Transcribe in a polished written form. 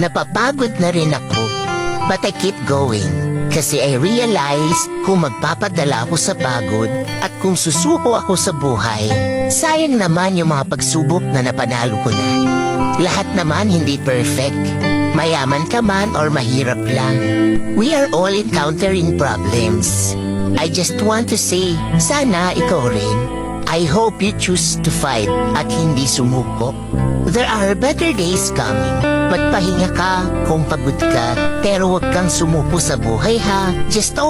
Napapagod na rin ako. But I keep going. Kasi I realize kung magpapadala ako sa pagod at kung susuko ako sa buhay, sayang naman yung mga pagsubok na napanalo ko na. Lahat naman hindi perfect. Mayaman ka man or mahirap lang. We are all encountering problems. I just want to say, sana ikaw rin. I hope you choose to fight at hindi sumuko. There are better days coming. Magpahinga ka kung pagod ka, pero huwag kang sumuko sa buhay ha. Just